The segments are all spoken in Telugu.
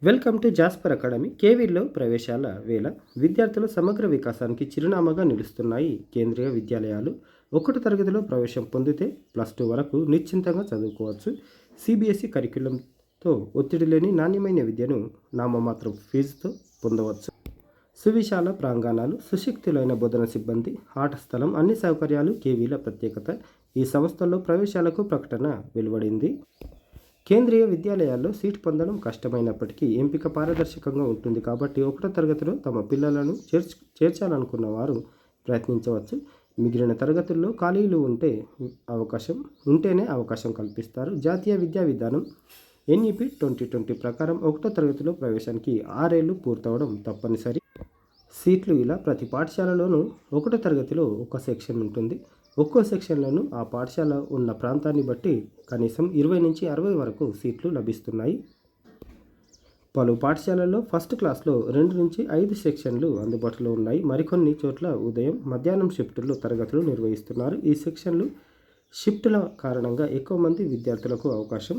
Welcome to Jasper academy. కేవీల్లో ప్రవేశాల వేళ విద్యార్థుల సమగ్ర వికాసానికి చిరునామాగా నిలుస్తున్నాయి కేంద్రీయ విద్యాలయాలు. ఒకటి తరగతిలో ప్రవేశం పొందితే +2 వరకు నిశ్చింతంగా చదువుకోవచ్చు. సిబిఎస్ఈ కరిక్యులంతో ఒత్తిడి లేని నాణ్యమైన విద్యను నామమాత్రం ఫీజుతో పొందవచ్చు. సువిశాల ప్రాంగణాలు, సుశిక్షితులైన బోధన సిబ్బంది, ఆట స్థలం, అన్ని సౌకర్యాలు కేవీల ప్రత్యేకత. ఈ సంస్థల్లో ప్రవేశాలకు ప్రకటన వెలువడింది. కేంద్రీయ విద్యాలయాల్లో సీటు పొందడం కష్టమైనప్పటికీ ఎంపిక పారదర్శకంగా ఉంటుంది కాబట్టి ఒకటో తరగతిలో తమ పిల్లలను చేర్చాలనుకున్న వారు ప్రయత్నించవచ్చు. మిగిలిన తరగతుల్లో ఖాళీలు ఉంటేనే అవకాశం కల్పిస్తారు. జాతీయ విద్యా విధానం NEP 2020 ప్రకారం ఒకటో తరగతిలో ప్రవేశానికి 6 ఏళ్లు పూర్తవడం తప్పనిసరి. సీట్లు ఇలా ప్రతి పాఠశాలలోనూ ఒకటో తరగతిలో ఒక సెక్షన్ ఉంటుంది. ఒక్కో సెక్షన్లను ఆ పాఠశాల ఉన్న ప్రాంతాన్ని బట్టి కనీసం 20 నుంచి 60 వరకు సీట్లు లభిస్తున్నాయి. పలు పాఠశాలల్లో ఫస్ట్ క్లాస్లో 2 నుంచి 5 సెక్షన్లు అందుబాటులో ఉన్నాయి. మరికొన్ని చోట్ల ఉదయం, మధ్యాహ్నం షిఫ్టుల్లో తరగతులు నిర్వహిస్తున్నారు. ఈ సెక్షన్లు షిఫ్టుల కారణంగా ఎక్కువ మంది విద్యార్థులకు అవకాశం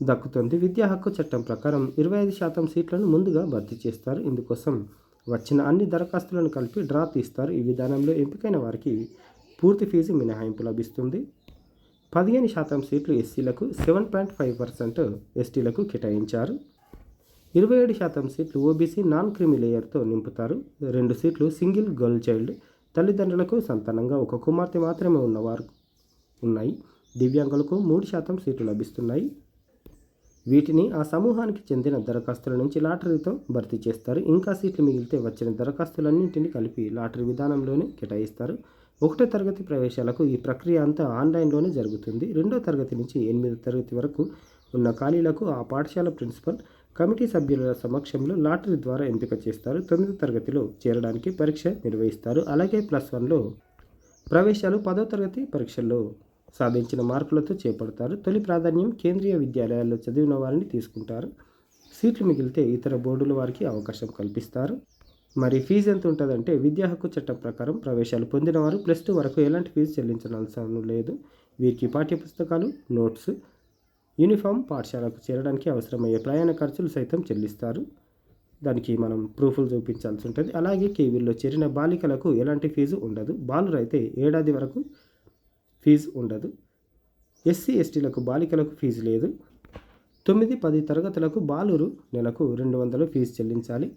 దక్కుతుంది. విద్యా హక్కు చట్టం ప్రకారం 25% సీట్లను ముందుగా భర్తీ చేస్తారు. ఇందుకోసం వచ్చిన అన్ని దరఖాస్తులను కలిపి డ్రా తీస్తారు. ఈ విధానంలో ఎంపికైన వారికి పూర్తి ఫీజు మినహాయింపు లభిస్తుంది. 15% సీట్లు ఎస్సీలకు, 7.5% ఎస్టీలకు కేటాయించారు. 27% సీట్లు ఓబీసీ నాన్ క్రిమి లేయర్తో నింపుతారు. 2 సీట్లు సింగిల్ గర్ల్ చైల్డ్ తల్లిదండ్రులకు సంతానంగా ఒక కుమార్తె మాత్రమే ఉన్నవారు ఉన్నాయి. దివ్యాంగులకు 3% సీట్లు లభిస్తున్నాయి. వీటిని ఆ సమూహానికి చెందిన దరఖాస్తుల నుంచి లాటరీతో భర్తీ చేస్తారు. ఇంకా సీట్లు మిగిలితే వచ్చిన దరఖాస్తులన్నింటినీ కలిపి లాటరీ విధానంలోనే కేటాయిస్తారు. ఒకటో తరగతి ప్రవేశాలకు ఈ ప్రక్రియ అంతా ఆన్లైన్లోనే జరుగుతుంది. 2వ తరగతి నుంచి 8వ తరగతి వరకు ఉన్న ఖాళీలకు ఆ పాఠశాల ప్రిన్సిపల్, కమిటీ సభ్యుల సమక్షంలో లాటరీ ద్వారా ఎంపిక చేస్తారు. 9వ తరగతిలో చేరడానికి పరీక్ష నిర్వహిస్తారు. అలాగే +1లో ప్రవేశాలు 10వ తరగతి పరీక్షల్లో సాధించిన మార్కులతో చేపడతారు. తొలి ప్రాధాన్యం కేంద్రీయ విద్యాలయాల్లో చదివిన వారిని తీసుకుంటారు. సీట్లు మిగిలితే ఇతర బోర్డుల వారికి అవకాశం కల్పిస్తారు. మరి ఫీజు ఎంత ఉంటుందంటే, విద్యా హక్కు చట్టం ప్రకారం ప్రవేశాలు పొందిన వారు +2 వరకు ఎలాంటి ఫీజు చెల్లించాల్సిన లేదు. వీరికి పాఠ్యపుస్తకాలు, నోట్స్, యూనిఫామ్, పాఠశాలకు చేరడానికి అవసరమయ్యే ప్రయాణ ఖర్చులు సైతం చెల్లిస్తారు. దానికి మనం ప్రూఫ్లు చూపించాల్సి ఉంటుంది. అలాగే కేవీల్లో చేరిన బాలికలకు ఎలాంటి ఫీజు ఉండదు. బాలురైతే ఏడాది వరకు ఫీజు ఉండదు. ఎస్సీ ఎస్టీలకు బాలికలకు ఫీజు లేదు. 9, 10 తరగతులకు బాలురు నెలకు 200 ఫీజు చెల్లించాలి.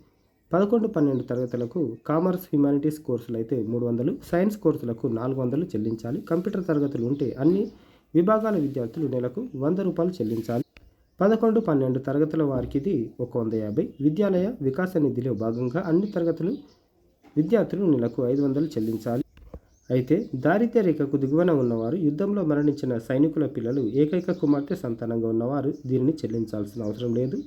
11, 12 తరగతులకు కామర్స్, హ్యుమానిటీస్ కోర్సులు అయితే 300, సైన్స్ కోర్సులకు 400 చెల్లించాలి. కంప్యూటర్ తరగతులు ఉంటే అన్ని విభాగాల విద్యార్థులు నెలకు ₹100 చెల్లించాలి. 11, 12 తరగతుల వారికి ఇది 150. విద్యాలయ వికాస నిధిలో భాగంగా అన్ని తరగతులు విద్యార్థులు నెలకు 500 చెల్లించాలి. అయితే దారిద్ర్య రేఖకు దిగువన ఉన్నవారు, యుద్ధంలో మరణించిన సైనికుల పిల్లలు, ఏకైక కుమార్తె సంతానంగా ఉన్నవారు దీనిని చెల్లించాల్సిన అవసరం లేదు.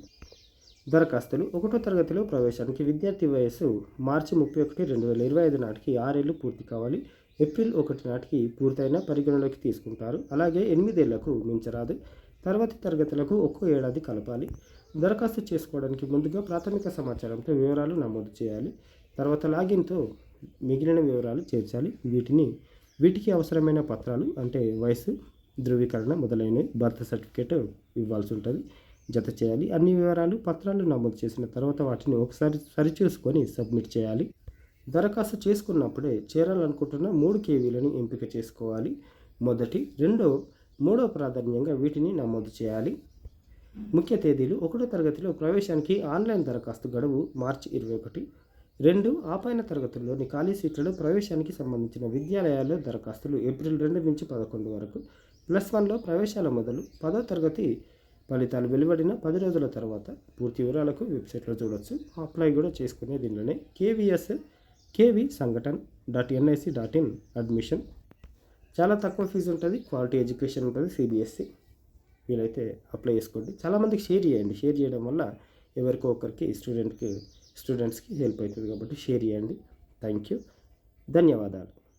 దరఖాస్తులు. ఒకటో తరగతిలో ప్రవేశానికి విద్యార్థి వయస్సు మార్చి 31, 2025 నాటికి 6 ఏళ్లు పూర్తి కావాలి. ఏప్రిల్ 1 నాటికి పూర్తయిన పరిగణలోకి తీసుకుంటారు. అలాగే 8 ఏళ్లకు మించరాదు. తర్వాతి తరగతులకు ఒక్కో ఏడాది కలపాలి. దరఖాస్తు చేసుకోవడానికి ముందుగా ప్రాథమిక సమాచారంతో వివరాలు నమోదు చేయాలి. తర్వాత లాగిన్తో మిగిలిన వివరాలు చేర్చాలి. వీటికి అవసరమైన పత్రాలు అంటే వయసు ధృవీకరణ మొదలైనవి, బర్త్ సర్టిఫికేట్ ఇవ్వాల్సి ఉంటుంది, జత చేయాలి. అన్ని వివరాలు పత్రాలు నమోదు చేసిన తర్వాత వాటిని ఒకసారి సరిచూసుకొని సబ్మిట్ చేయాలి. దరఖాస్తు చేసుకున్నప్పుడే చేరాలనుకుంటున్న 3 కేవీలను ఎంపిక చేసుకోవాలి. 1, 2, 3వ ప్రాధాన్యంగా వీటిని నమోదు చేయాలి. ముఖ్య తేదీలు. ఒకటో తరగతిలో ప్రవేశానికి ఆన్లైన్ దరఖాస్తు గడువు మార్చి 21. 2 ఆపైన తరగతుల్లోని ఖాళీ సీట్లలో ప్రవేశానికి సంబంధించిన విద్యాలయాల్లో దరఖాస్తులు ఏప్రిల్ 2 నుంచి 11 వరకు. +1లో ప్రవేశాల మొదలు 10వ తరగతి ఫలితాలు వెలువడిన 10 రోజుల తర్వాత. పూర్తి వివరాలకు వెబ్సైట్లో చూడవచ్చు. అప్లై కూడా చేసుకునే దీనిలోనే KV sangatan.nic.in అడ్మిషన్. చాలా తక్కువ ఫీజు ఉంటుంది. క్వాలిటీ ఎడ్యుకేషన్ ఉంటుంది. CBSE. వీలైతే అప్లై చేసుకోండి. చాలామందికి షేర్ చేయండి. షేర్ చేయడం వల్ల ఎవరికో ఒకరికి స్టూడెంట్స్కి హెల్ప్ అవుతుంది కాబట్టి షేర్ చేయండి. Thank you. ధన్యవాదాలు.